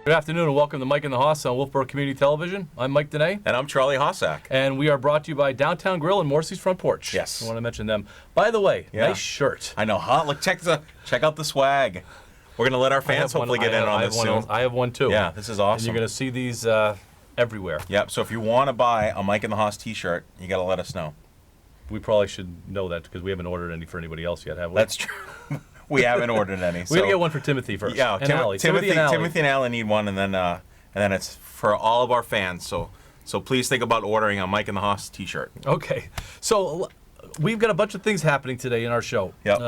Good afternoon and welcome to Mike and the Hoss on Wolfeboro Community Television. I'm Mike Danais. And I'm Charlie Hossack. And we are brought to you by Downtown Grill and Morrissey's Front Porch. Yes. I want to mention them. By the way, nice shirt. I know, huh? Look, check out the swag. We're going to let our fans hopefully get in on this soon. I have one too. Yeah, this is awesome. And you're going to see these everywhere. Yep, so if you want to buy a Mike and the Hoss t-shirt, you got to let us know. We probably should know that because we haven't ordered any for anybody else yet, have we? That's true. We haven't ordered any. We got to get one for Timothy first. Yeah, and Allie. Timothy and Allie need one, and then it's for all of our fans. So please think about ordering a Mike and the Hoss t-shirt. Okay, so we've got a bunch of things happening today in our show. Yep.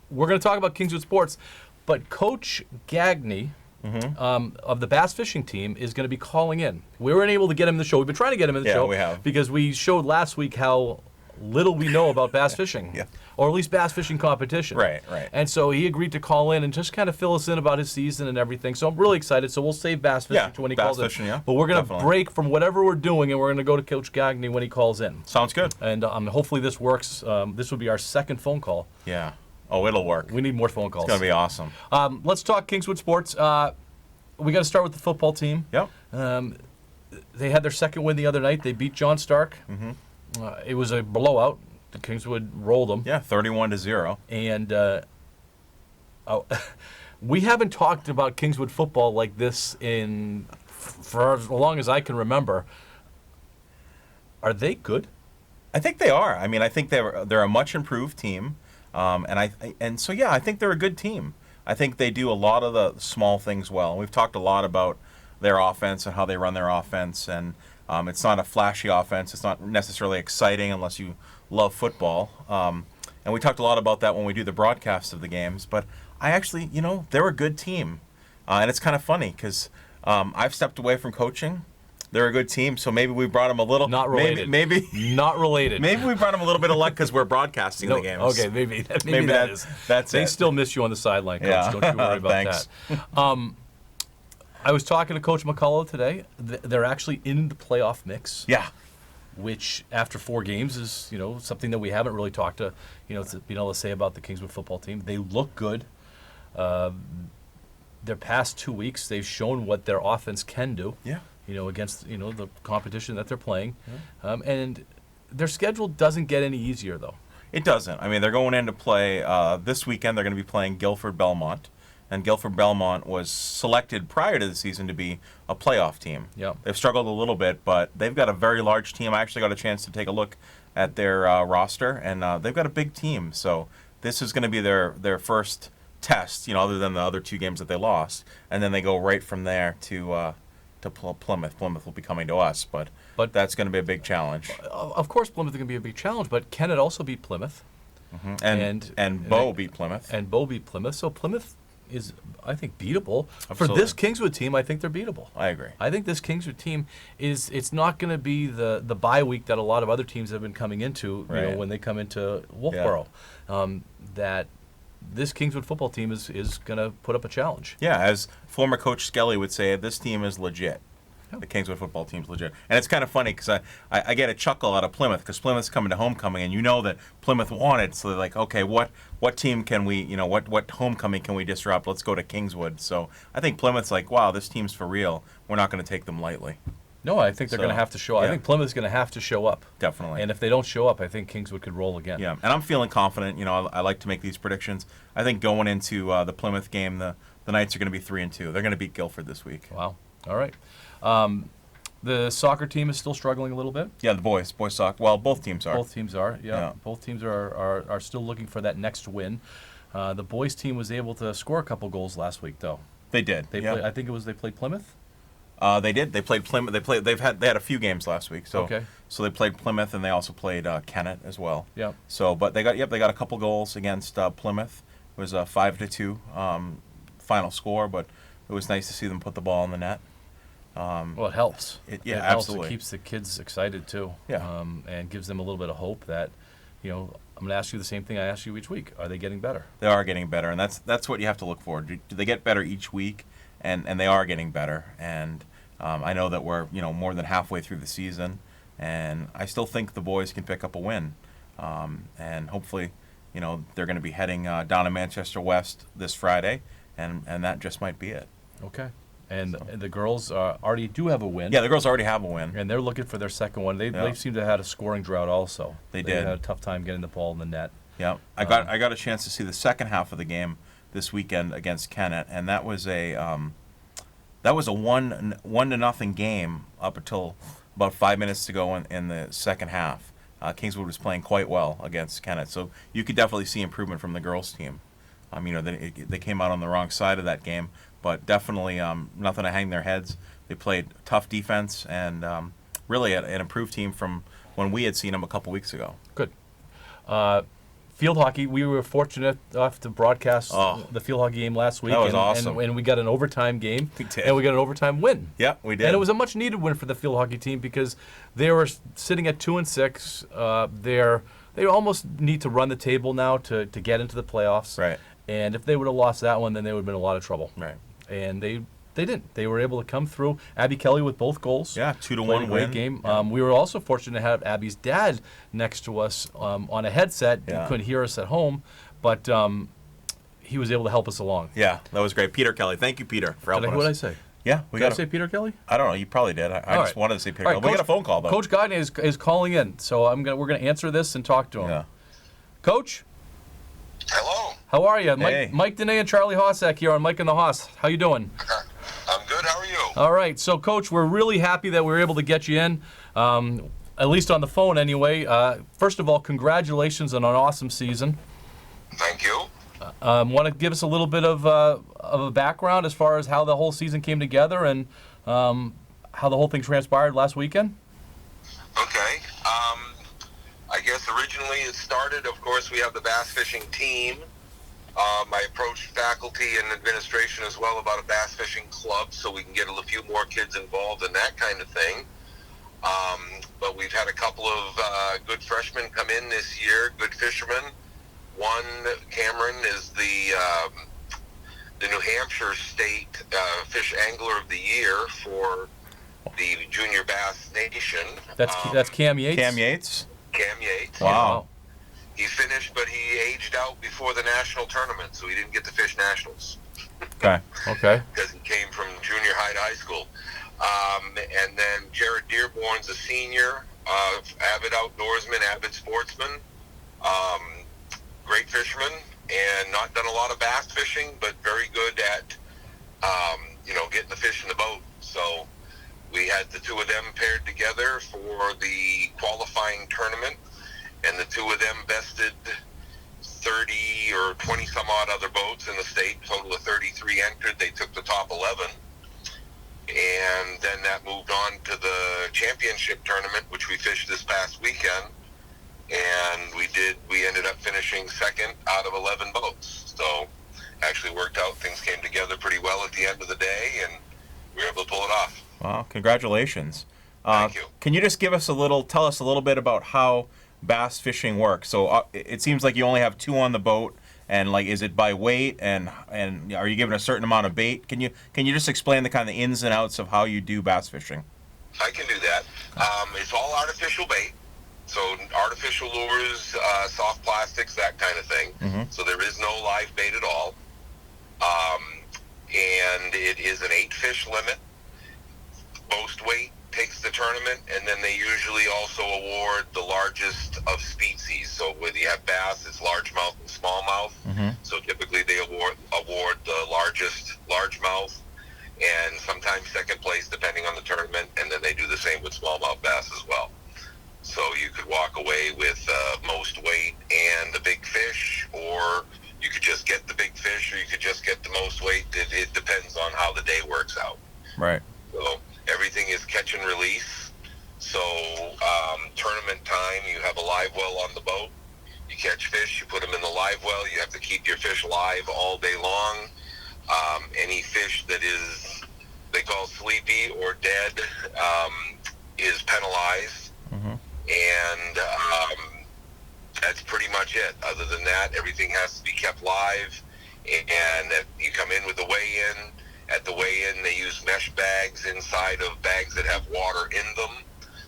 We're going to talk about Kingswood Sports, but Coach Gagne of the bass fishing team is going to be calling in. We weren't able to get him in the show. We've been trying to get him in the show. Yeah, we have. Because we showed last week how little we know about bass fishing. Yeah. Or at least bass fishing competition. Right. And so he agreed to call in and just kind of fill us in about his season and everything. So I'm really excited. So we'll save bass fishing to when he calls in. Yeah. But we're going to break from whatever we're doing and we're going to go to Coach Gagne when he calls in. Sounds good. And hopefully this works. This will be our second phone call. Yeah. Oh, it'll work. We need more phone calls. It's going to be awesome. Let's talk Kingswood Sports. We got to start with the football team. Yep. They had their second win the other night. They beat John Stark. It was a blowout. The Kingswood rolled them. Yeah, 31-0. And we haven't talked about Kingswood football like this for as long as I can remember. Are they good? I think they are. I mean, I think they're a much improved team, I think they're a good team. I think they do a lot of the small things well. And we've talked a lot about their offense and how they run their offense, and it's not a flashy offense. It's not necessarily exciting unless you love football. And we talked a lot about that when we do the broadcast of the games. But I actually, they're a good team. And it's kind of funny because I've stepped away from coaching. They're a good team, so maybe we brought them a little. Not related. Maybe not related. Maybe we brought them a little bit of luck because we're broadcasting the games. Okay, maybe that is. That's they it. still miss you on the sideline, Coach. Yeah. Don't you worry about that. I was talking to Coach McCullough today. They're actually in the playoff mix. Yeah. Which, after 4 games, is something that we haven't really talked to being able to say about the Kingswood football team. They look good. Their past 2 weeks, they've shown what their offense can do. Yeah. Against the competition that they're playing, and their schedule doesn't get any easier though. It doesn't. I mean, they're going in to play this weekend. They're going to be playing Guilford Belmont, and Guilford Belmont was selected prior to the season to be a playoff team. Yeah. They've struggled a little bit, but they've got a very large team. I actually got a chance to take a look at their roster, and they've got a big team. So this is going to be their first test, other than the other 2 games that they lost, and then they go right from there to Plymouth. Plymouth will be coming to us, but that's going to be a big challenge. Of course, Plymouth is going to be a big challenge, but can it also beat Plymouth? And Bo beat Plymouth. And Bo beat Plymouth. So Plymouth is, I think, beatable. Absolutely. For this Kingswood team, I think they're beatable. I agree. I think this Kingswood team it's not going to be the bye week that a lot of other teams have been coming into, Right. when they come into Wolfeboro. That this Kingswood football team is going to put up a challenge. Yeah, as former Coach Skelly would say, this team is legit. The Kingswood football team's legit. And it's kind of funny because I get a chuckle out of Plymouth because Plymouth's coming to homecoming, and that Plymouth wanted. So they're like, okay, what team can we, what homecoming can we disrupt? Let's go to Kingswood. So I think Plymouth's like, wow, this team's for real. We're not going to take them lightly. No, I think they're going to have to show up. Yeah. I think Plymouth's going to have to show up. Definitely. And if they don't show up, I think Kingswood could roll again. Yeah, and I'm feeling confident. I like to make these predictions. I think going into the Plymouth game, the Knights are going to be 3-2. They're going to beat Guilford this week. Wow. All right. The soccer team is still struggling a little bit. Yeah, the boys soccer. Well, both teams are. Both teams are. Yeah. Both teams are still looking for that next win. The boys team was able to score a couple goals last week, though. They did. I think they played Plymouth. They did. They played Plymouth. They had a few games last week. So okay. So they played Plymouth and they also played Kennett as well. Yeah. So, but they got a couple goals against Plymouth. It was a 5-2 final score, but it was nice to see them put the ball in the net. Well, it helps. It helps. absolutely. It keeps the kids excited too. Yeah. And gives them a little bit of hope that, I'm going to ask you the same thing I ask you each week. Are they getting better? They are getting better, and that's what you have to look for. Do they get better each week? And they are getting better. And I know that we're more than halfway through the season, and I still think the boys can pick up a win. And hopefully, they're going to be heading down to Manchester West this Friday, and that just might be it. Okay. And the girls already do have a win. Yeah, the girls already have a win. And they're looking for their second one. They seem to have had a scoring drought also. They had did. a tough time getting the ball in the net. Yeah, I got a chance to see the second half of the game this weekend against Kennett, and that was a 1-0 game up until about 5 minutes to go in the second half. Kingswood was playing quite well against Kennett, so you could definitely see improvement from the girls' team. They came out on the wrong side of that game, but definitely nothing to hang their heads. They played tough defense and really an improved team from when we had seen them a couple weeks ago. Good. Field hockey, we were fortunate enough to broadcast the field hockey game last week. That was awesome. And we got an overtime game. We did. And we got an overtime win. Yeah, we did. And it was a much needed win for the field hockey team because they were sitting at 2-6. They almost need to run the table now to get into the playoffs. Right. And if they would have lost that one, then they would have been in a lot of trouble. Right. And they didn't. They were able to come through. Abby Kelly with both goals. Yeah, 2-1 Played a great win. game. Yeah. We were also fortunate to have Abby's dad next to us on a headset. Yeah. He couldn't hear us at home, but he was able to help us along. Yeah, that was great. Peter Kelly. Thank you, Peter, for helping us. What did I say? Yeah, Did I say Peter Kelly? I don't know. You probably did. I just wanted to say Peter Kelly. We got a phone call, though. Coach Gagne is calling in, so we're gonna answer this and talk to him. Yeah. Coach, Hello. how are you? Hey. Mike Danais and Charlie Hossack here on Mike and the Hoss. How you doing? I'm good. How are you? All right. So, Coach, we're really happy that we were able to get you in, at least on the phone anyway. First of all, congratulations on an awesome season. Thank you. Want to give us a little bit of a background as far as how the whole season came together and how the whole thing transpired last weekend? Okay. I guess originally it started, of course, we have the bass fishing team. I approached faculty and administration as well about a bass fishing club so we can get a few more kids involved in that kind of thing. But we've had a couple of good freshmen come in this year, good fishermen. One, Cameron, is the New Hampshire State Fish Angler of the Year for the Junior Bass Nation. That's Cam Yates? Cam Yates? Cam Yates. Wow. He finished, but he aged out before the national tournament, so he didn't get to fish nationals. Okay. Okay. Because he came from junior high to high school. And then Jared Dearborn's a senior, avid outdoorsman, avid sportsman, great fisherman, and not done a lot of bass fishing, but very good at, getting the fish in the boat. So we had the two of them paired together for the qualifying tournament, and the two of them bested 30 or 20 some odd other boats in the state. Total of 33 entered. They took the top 11. And then that moved on to the championship tournament, which we fished this past weekend. And we ended up finishing second out of 11 boats. So actually worked out. Things came together pretty well at the end of the day, and we were able to pull it off. Wow, congratulations. Thank you. Can you just tell us a little bit about how bass fishing works? So it seems like you only have two on the boat, and is it by weight, and are you given a certain amount of bait? Can you just explain the kind of ins and outs of how you do bass fishing? I can do that. It's all artificial bait. So artificial lures, soft plastics, that kind of thing. Mm-hmm. So there is no live bait at all. And it is an 8-fish limit. Most weight takes the tournament, and then they usually also award the largest of species. So whether you have bass, it's largemouth and smallmouth. Mm-hmm. So typically they award the largest largemouth, and sometimes second place depending on the tournament, and then they do the same with smallmouth bass as well. So you could walk away with most weight and the big fish, or you could just get the big fish, or you could just get the most weight. It depends on how the day works out. Right. So everything is catch and release. So tournament time, you have a live well on the boat. You catch fish, you put them in the live well. You have to keep your fish live all day long. Any fish that is, they call sleepy or dead, is penalized. Mm-hmm. And that's pretty much it. Other than that, everything has to be kept live. And you come in with the weigh-in. At the weigh-in, they use mesh bags inside of bags that have water in them.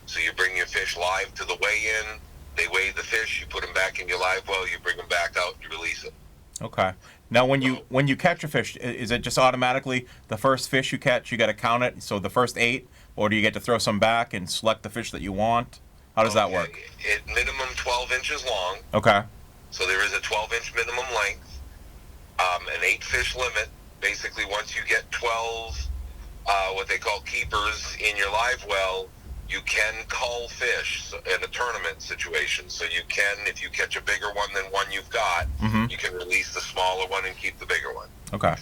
So you bring your fish live to the weigh-in. They weigh the fish. You put them back in your live well. You bring them back out. You release them. Okay. Now, when you catch a fish, is it just automatically the first fish you catch, you got to count it? So the first 8, or do you get to throw some back and select the fish that you want? How does that work? It minimum 12 inches long. Okay. So there is a 12-inch minimum length, an 8-fish limit. Basically, once you get 12, what they call keepers in your live well, you can cull fish in a tournament situation. So you can, if you catch a bigger one than one you've got, you can release the smaller one and keep the bigger one. Okay.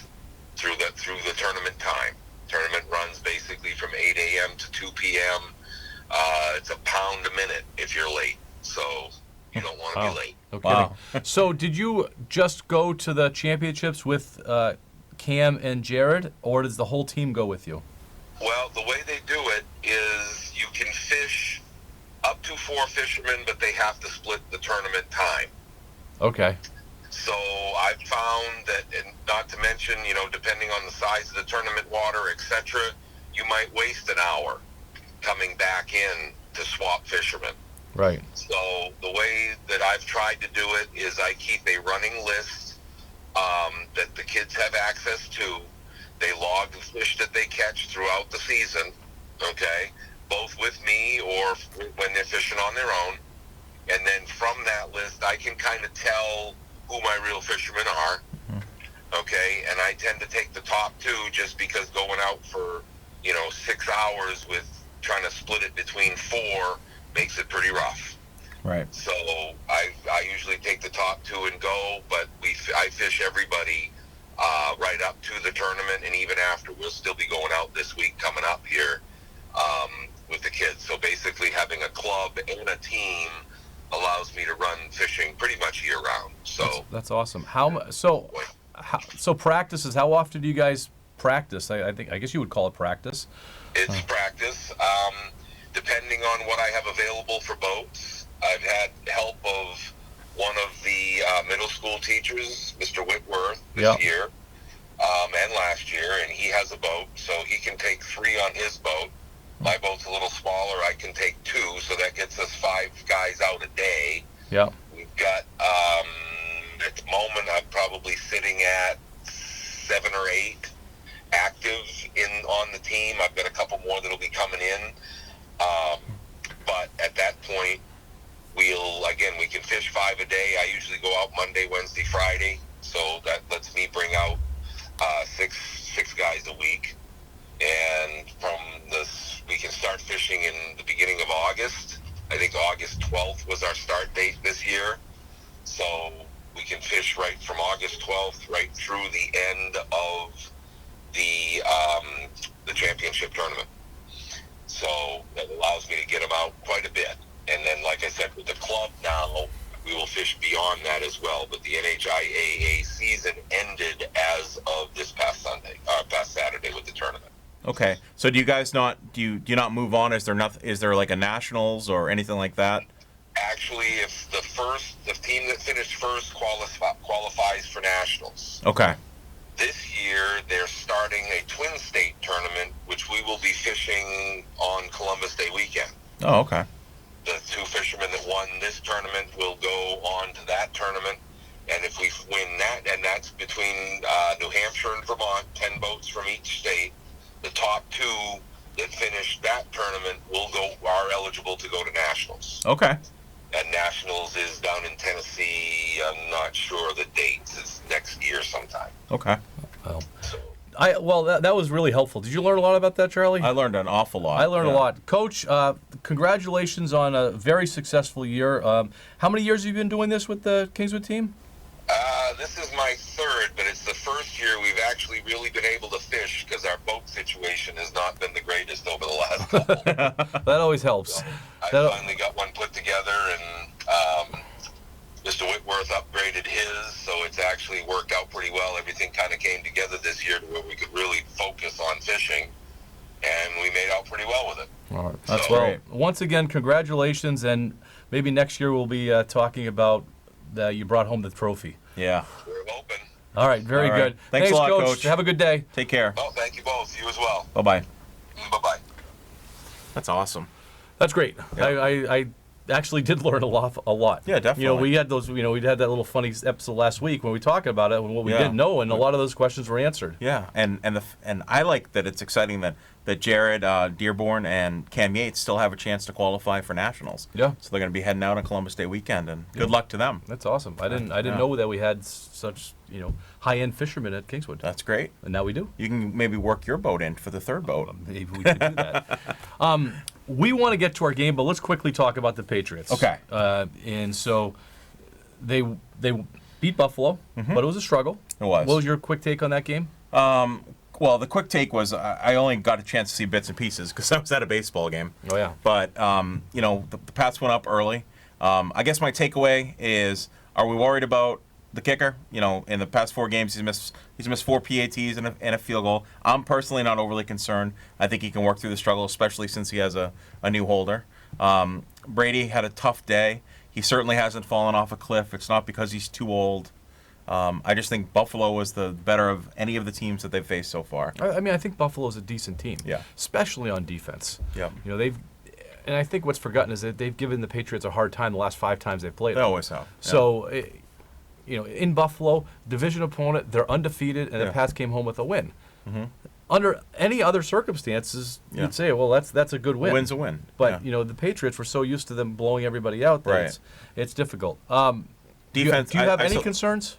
Through the tournament time. Tournament runs basically from 8 a.m. to 2 p.m. It's £1 a minute if you're late. So you don't want to be late. No kidding. Wow. So did you just go to the championships with Cam and Jared, or does the whole team go with you? Well, the way they do it is you can fish up to 4 fishermen, but they have to split the tournament time. Okay. So I've found that, and not to mention, depending on the size of the tournament water, etc., you might waste an hour coming back in to swap fishermen. Right. So the way that I've tried to do it is I keep a running list that the kids have access to. They log the fish that they catch throughout the season, okay, both with me or when they're fishing on their own. And then from that list, I can kind of tell who my real fishermen are, okay, and I tend to take the top 2 just because going out for, 6 hours with trying to split it between 4 makes it pretty rough. Right. So I usually take the top 2 and go, but I fish everybody right up to the tournament, and even after. We'll still be going out this week coming up here with the kids. So basically having a club and a team allows me to run fishing pretty much year round. So that's awesome. So practices, how often do you guys practice? I guess you would call it practice. It's practice. Depending on what I have available for boats. I've had help of one of the middle school teachers, Mr. Wentworth, this year and last year, and he has a boat, so he can take 3 on his boat. My boat's a little smaller. I can take 2, so that gets us 5 guys out a day. Yeah. We've got, at the moment, I'm probably sitting at 7 or 8 active on the team. I've got a couple more that'll be coming in. But at that point, we can fish 5 a day. I usually go out Monday, Wednesday, Friday, so that lets me bring out six guys a week. And from this, we can start fishing in the beginning of August. I think August 12th was our start date this year. So we can fish right from August 12th right through the end of the championship tournament. So that allows me to get them out quite a bit. And then, like I said, with the club now, we will fish beyond that as well. But the NHIAA season ended as of this past Saturday with the tournament. Okay. So do you guys not do you not move on? Is there like a nationals or anything like that? Actually, if the team that finished first qualifies for nationals. Okay. This year, they're starting a twin state tournament, which we will be fishing on Columbus Day weekend. Oh, okay. The 2 fishermen that won this tournament will go on to that tournament, and if we win that, and that's between New Hampshire and Vermont, 10 boats from each state, the top 2 that finish that tournament are eligible to go to nationals. Okay. And nationals is down in Tennessee. I'm not sure the dates. It's next year sometime. Okay. Well, that was really helpful. Did you learn a lot about that, Charlie? I learned an awful lot. I learned a lot. Coach, congratulations on a very successful year. How many years have you been doing this with the Kingswood team? This is my 3rd, but it's the first year we've actually really been able to fish because our boat situation has not been the greatest over the last couple. That always helps. So I finally got one put together, and Mr. Whitworth upgraded his, so it's actually worked out pretty well. Everything kind of came together this year to where we could really focus on fishing, and we made out pretty well with it. All right. That's great. Once again, congratulations, and maybe next year we'll be talking about you brought home the trophy. Yeah. We're open. All right, very good. Thanks a lot, Coach. Have a good day. Take care. Oh, thank you both. You as well. Bye-bye. Bye-bye. That's awesome. That's great. Yeah. actually did learn a lot. Yeah, definitely. You know, we had those. You know, we had that little funny episode last week when we talked about it and what we didn't know, and a lot of those questions were answered. Yeah, and I like that it's exciting that Jared Dearborn and Cam Yates still have a chance to qualify for nationals. Yeah. So they're going to be heading out on Columbus Day weekend, and good luck to them. That's awesome. I didn't know that we had such high-end fishermen at Kingswood. That's great. And now we do. You can maybe work your boat in for the third boat. Maybe we could do that. We want to get to our game, but let's quickly talk about the Patriots. Okay. And so they beat Buffalo, but it was a struggle. It was. What was your quick take on that game? Well, the quick take was I only got a chance to see bits and pieces because I was at a baseball game. Oh, yeah. But, the Pats went up early. I guess my takeaway is, are we worried about the kicker? In the past 4 games, he's missed 4 PATs and a field goal. I'm personally not overly concerned. I think he can work through the struggle, especially since he has a new holder. Brady had a tough day. He certainly hasn't fallen off a cliff. It's not because he's too old. I just think Buffalo was the better of any of the teams that they've faced so far. I think Buffalo's a decent team. Yeah. Especially on defense. Yeah. And I think what's forgotten is that they've given the Patriots a hard time the last 5 times they've played. They always have. Yeah. So, in Buffalo, division opponent, they're undefeated, and the Pats came home with a win. Mm-hmm. Under any other circumstances, you'd say, well, that's a good win. A win's a win. But the Patriots were so used to them blowing everybody out that it's difficult. Defense. Do you have any concerns?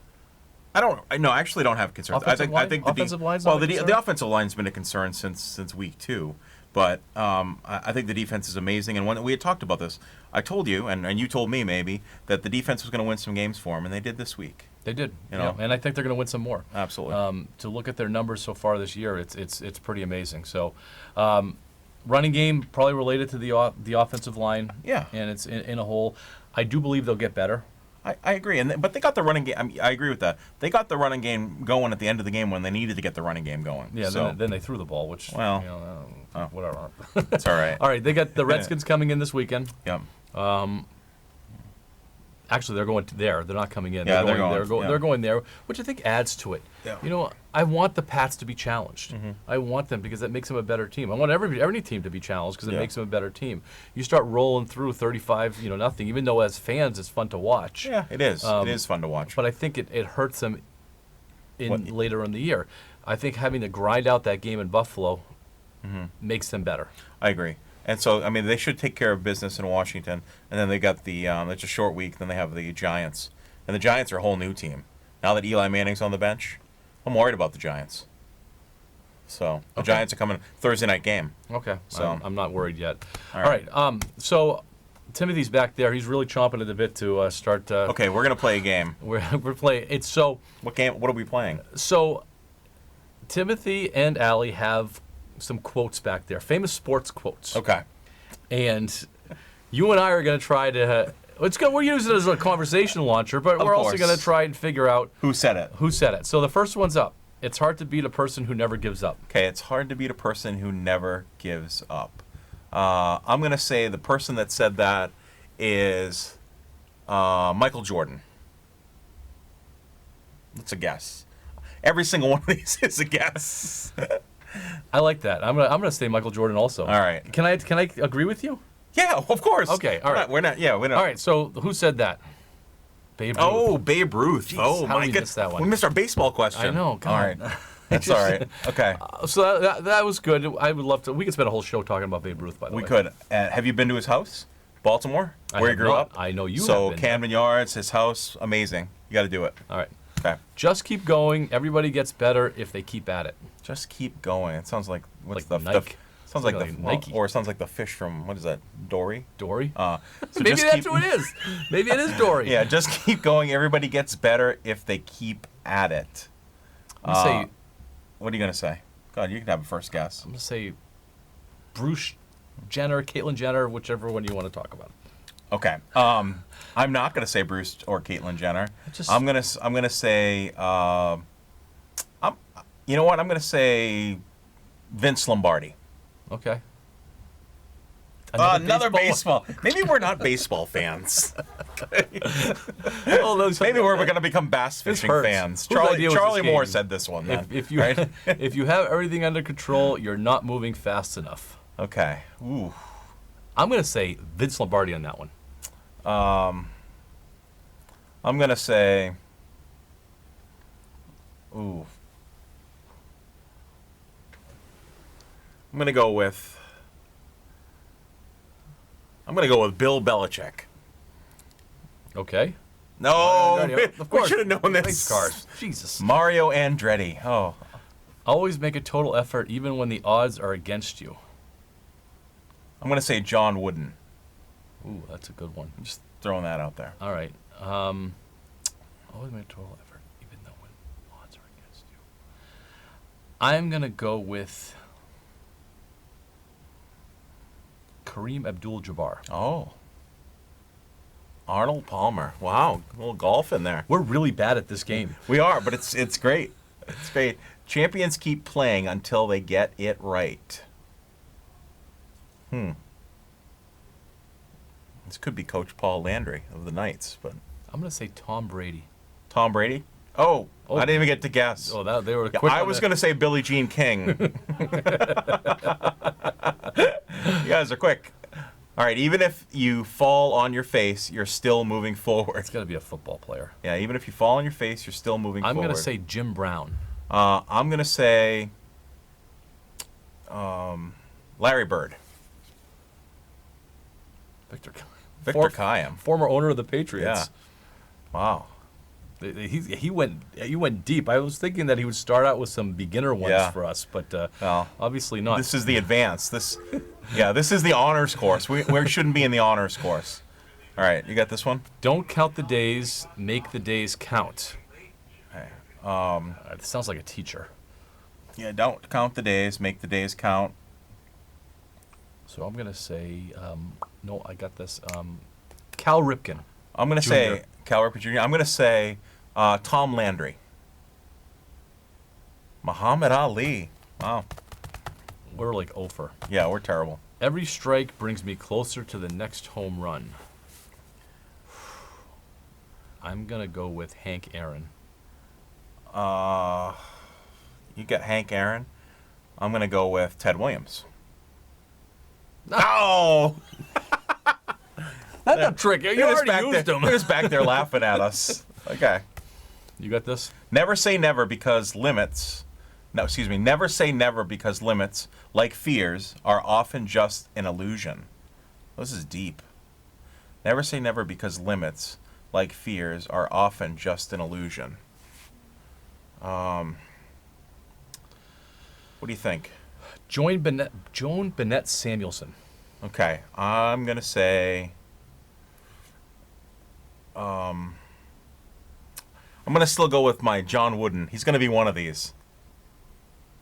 I actually don't have concerns. I think the offensive line's well, not a the concern? offensive line's been a concern since week 2, but I think the defense is amazing. And when we had talked about this, I told you, and you told me maybe, that the defense was going to win some games for them, and they did this week. They did, and I think they're going to win some more. Absolutely. To look at their numbers so far this year, it's pretty amazing. So, running game probably related to the offensive line. Yeah. And it's in a whole. I do believe they'll get better. I agree, but they got the running game. I agree with that. They got the running game going at the end of the game when they needed to get the running game going. Yeah. So. Then they threw the ball, which whatever. It's all right. All right, they got the Redskins coming in this weekend. Yep. Actually, they're going to there. They're not coming in. Yeah, they're going there, which I think adds to it. Yeah. I want the Pats to be challenged. Mm-hmm. I want them because that makes them a better team. I want every team to be challenged because it makes them a better team. You start rolling through 35, nothing. Even though as fans it's fun to watch. Yeah, it is. It is fun to watch. But I think it hurts them later in the year. I think having to grind out that game in Buffalo makes them better. I agree. And so, they should take care of business in Washington. And then they got it's a short week. Then they have the Giants. And the Giants are a whole new team. Now that Eli Manning's on the bench, I'm worried about the Giants. So, the Giants are coming Thursday night game. Okay. So I'm not worried yet. All right. So, Timothy's back there. He's really chomping at the bit to start. Okay, we're going to play a game. We're playing. It's so. What game? What are we playing? So, Timothy and Allie have some quotes back there, famous sports quotes. Okay. And you and I are going to try to. We're using it as a conversation launcher, but we're also going to try and figure out who said it. So the first one's up. It's hard to beat a person who never gives up. Okay, it's hard to beat a person who never gives up. I'm going to say the person that said that is Michael Jordan. That's a guess. Every single one of these is a guess. I like that. I'm gonna say Michael Jordan also. All right. Can I agree with you? Yeah, of course. Okay. All right. We're not. We're not. All right. So who said that? Babe Ruth. Oh, Babe Ruth. Jeez, oh how my did we miss that one? We missed our baseball question. I know. All right. That's all right. Okay. So that was good. I would love to. We could spend a whole show talking about Babe Ruth. By the way, we could. Have you been to his house, Baltimore, where he grew up? I know you. So have been. Camden Yards, his house, amazing. You got to do it. All right. Okay. Just keep going. Everybody gets better if they keep at it. Just keep going. It sounds like Like Nike. Sounds like Nike. Or it sounds like the fish from what is that? Dory. Dory. So Maybe that's who it is. Maybe it is Dory. Yeah. Just keep going. Everybody gets better if they keep at it. I'm gonna say. What are you gonna say? God, you can have a first guess. I'm gonna say Bruce Jenner, Caitlyn Jenner, whichever one you want to talk about. Okay. I'm not gonna say Bruce or Caitlyn Jenner. I'm gonna say. You know what? I'm gonna say Vince Lombardi. Okay. Another baseball. Maybe we're not baseball fans. Maybe we're going to become bass fishing fans. Charlie Moore said this one. Then, if you if you have everything under control, you're not moving fast enough. Okay. Ooh. I'm going to say Vince Lombardi on that one. I'm gonna say. Ooh. I'm gonna go with Bill Belichick. Okay. No, Of course. we should have known Race this. cars. Jesus. Mario Andretti. Oh, Always make a total effort even when the odds are against you. I'm gonna say John Wooden. Ooh, that's a good one. Just throwing that out there. All right. Always make a total effort even though when odds are against you. I'm going to go with Kareem Abdul-Jabbar. Oh. Arnold Palmer. Wow, a little golf in there. We're really bad at this game. We are, but it's great. It's great. Champions keep playing until they get it right. This could be Coach Paul Landry of the Knights, but I'm going to say Tom Brady. Tom Brady? Oh, I didn't even get to guess. Oh, they were Yeah, quick. I was going to say Billie Jean King. You guys are quick. All right, even if you fall on your face, you're still moving forward. It's got to be a football player. Yeah, even if you fall on your face, you're still moving I'm forward. going to say Jim Brown. I'm going to say Larry Bird. Victor Kiam. Former owner of the Patriots. Yeah. Wow. He went deep. I was thinking that he would start out with some beginner ones for us, but Well, obviously not. This is the advanced. This is the honors course. We shouldn't be in the honors course. All right, you got this one? Don't count the days, make the days count. Okay. It sounds like a teacher. Yeah, don't count the days, make the days count. So I'm gonna say no. I got this. Cal Ripken. I'm going to say Cal Ripken Jr. I'm going to say Tom Landry. Muhammad Ali. Wow. We're like over. Yeah, we're terrible. Every strike brings me closer to the next home run. I'm gonna go with Hank Aaron. You got Hank Aaron. I'm going to go with Ted Williams. Oh! That's a trick. You already used him. He was back there laughing at us. Okay. You got this? Never say never because limits. No, excuse me. Never say never because limits, like fears, are often just an illusion. This is deep. Never say never because limits, like fears, are often just an illusion. What do you think? Joan Bennett Samuelson. Okay, I'm gonna say. I'm gonna still go with my John Wooden. He's gonna be one of these.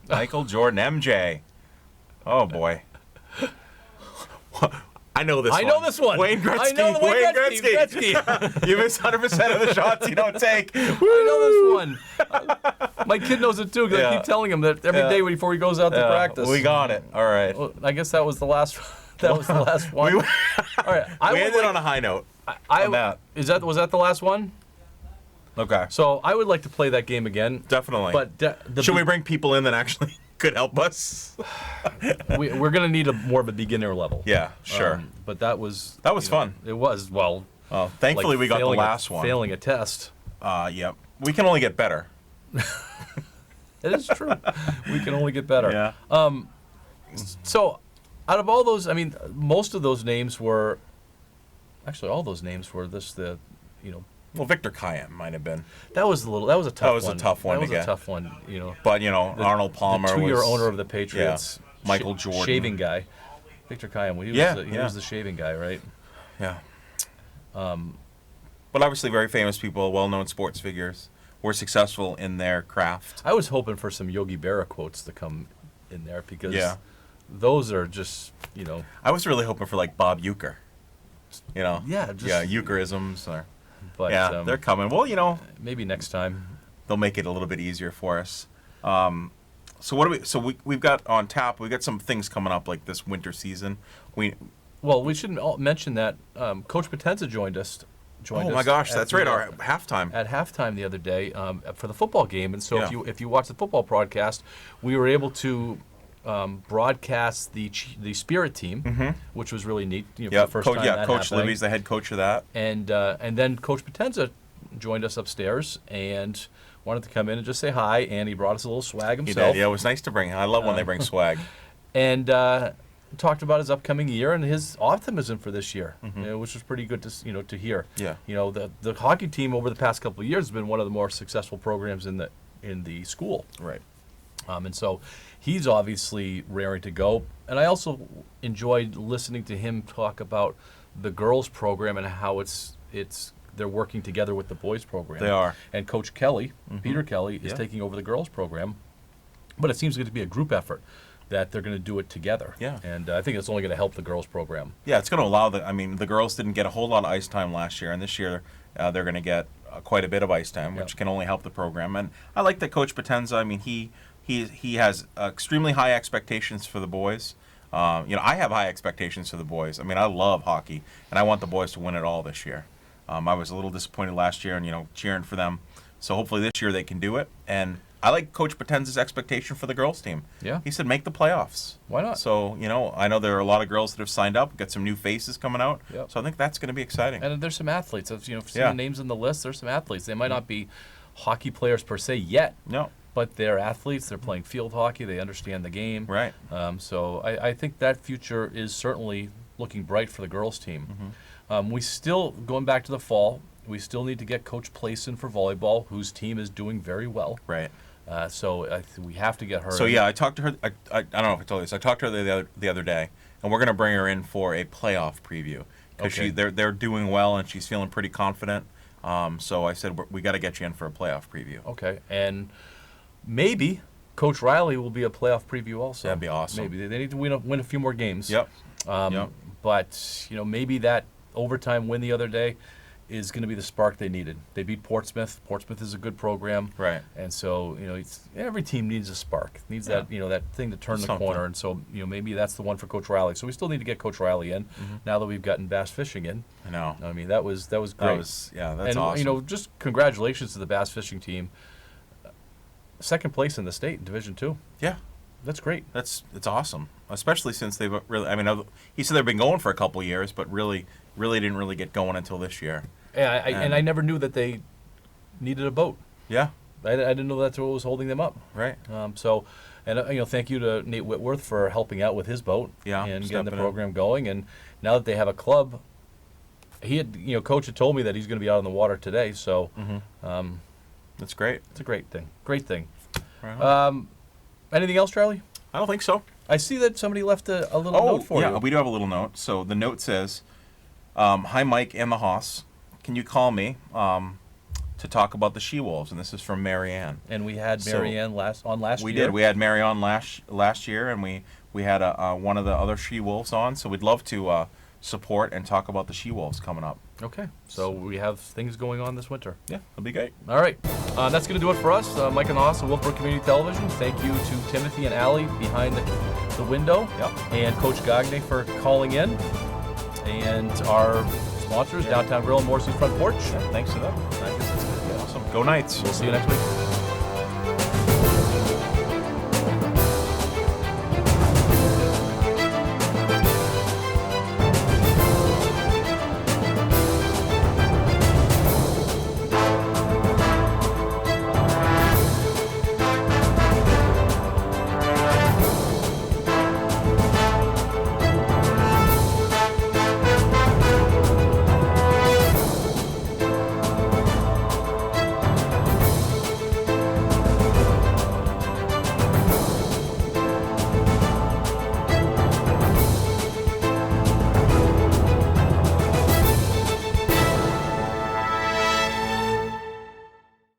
Michael Jordan, MJ. Oh boy. I know this one. I know this one. Wayne Gretzky. I know the Wayne Gretzky. You miss 100% of the shots you don't take. I know this one. My kid knows it too because I keep telling him that every day before he goes out to practice. We got it. All right. Well, I guess that was the last. That was the last one. All right. We ended on a high note. On that. Was that the last one? Okay. So I would like to play that game again. Definitely. But should we bring people in that actually could help us? we're going to need more of a beginner level. Yeah, sure. But that was fun. It was thankfully we got the last one. Failing a test. Yep. We can only get better. It is true. We can only get better. Yeah. So, out of all those, I mean, most of those names were. Actually, all those names were Well, Victor Kiam might have been. That was a tough one. That was a tough one That to was a get. tough one, But Arnold Palmer the 2-year was owner of the Patriots. Yeah. Michael Jordan. Shaving guy. Victor Kiam. He was the shaving guy, right? Yeah. But obviously very famous people, well-known sports figures, were successful in their craft. I was hoping for some Yogi Berra quotes to come in there because Yeah. those are just, I was really hoping for like Bob Uecker. Yeah, Eucherisms. But they're coming. Well, maybe next time. they'll make it a little bit easier for us. So what do we? So we've got on tap. We got some things coming up like this winter season. We shouldn't mention that Coach Potenza joined us. Oh my gosh, that's right. Our halftime. At halftime the other day for the football game, and so Yeah. if you watch the football broadcast, we were able to broadcast the Spirit team, which was really neat. For the first time that Coach happening. Libby's the head coach of that. And then Coach Potenza joined us upstairs and wanted to come in and just say hi, and he brought us a little swag himself. He did. Yeah, it was nice to bring. I love when they bring swag. And talked about his upcoming year and his optimism for this year, which was pretty good to hear. Yeah. The hockey team over the past couple of years has been one of the more successful programs in the school. Right. And so he's obviously raring to go. And I also enjoyed listening to him talk about the girls program and how they're working together with the boys program. They are. And Coach Kelly, Peter Kelly, is taking over the girls program. But it seems to be a group effort that they're going to do it together. Yeah. And I think it's only going to help the girls program. Yeah, it's going to allow the girls didn't get a whole lot of ice time last year, and this year they're going to get quite a bit of ice time, which can only help the program. And I like that Coach Potenza. I mean, he has extremely high expectations for the boys. I have high expectations for the boys. I mean, I love hockey, and I want the boys to win it all this year. I was a little disappointed last year, and cheering for them. So hopefully this year they can do it. And I like Coach Potenza's expectation for the girls team. Yeah. He said make the playoffs. Why not? So, I know there are a lot of girls that have signed up, got some new faces coming out. Yep. So I think that's going to be exciting. And there's some athletes. If you've seen the names on the list, there's some athletes. They might not be hockey players per se yet. No. But they're athletes. They're playing field hockey. They understand the game. Right. So I think that future is certainly looking bright for the girls team. We still, going back to the fall, we still need to get Coach Playson for volleyball, whose team is doing very well. Right. So we have to get her. So I talked to her. I don't know if I told you this. I talked to her the other day, and we're going to bring her in for a playoff preview because they're doing well and she's feeling pretty confident. So I said we got to get you in for a playoff preview. Okay, and maybe Coach Riley will be a playoff preview also. That'd be awesome. Maybe they need to win a few more games. Yep. But maybe that overtime win the other day is going to be the spark they needed. They beat Portsmouth. Portsmouth is a good program. Right. And so, every team needs a spark. Needs that, that thing to turn the corner. And so, maybe that's the one for Coach Riley. So we still need to get Coach Riley in now that we've gotten bass fishing in. I know. I mean, that was great. That's awesome. And, just congratulations to the bass fishing team. Second place in the state in Division 2. Yeah. That's great. It's awesome, especially since they've really. He said they've been going for a couple of years, but really didn't really get going until this year. Yeah, and I never knew that they needed a boat. Yeah, I didn't know that's what was holding them up. right. Thank you to Nate Whitworth for helping out with his boat. Yeah, and getting stepping the in. program going. And now that they have a club, Coach had told me that he's going to be out on the water today. So, That's great. it's a great thing. Great thing. Right on. Anything else, Charlie? I don't think so. I see that somebody left a little note for you. We do have a little note. So the note says, "Hi, Mike and the Hoss. Can you call me to talk about the She-Wolves?" And this is from Marianne. And we had Marianne last year. We did. We had Mary on last year, and we had one of the other She-Wolves on. So we'd love to support and talk about the She-Wolves coming up. Okay. So we have things going on this winter. Yeah, that'll be great. All right. That's going to do it for us. Mike and the Hoss of Wolfeboro Community Television. Thank you to Timothy and Allie behind the window. Yep. And Coach Gagne for calling in. And our sponsors, Downtown Grill and Morrison's Front Porch. Yeah, thanks to them. I guess that's good. Awesome. Go Knights. We'll see you next week.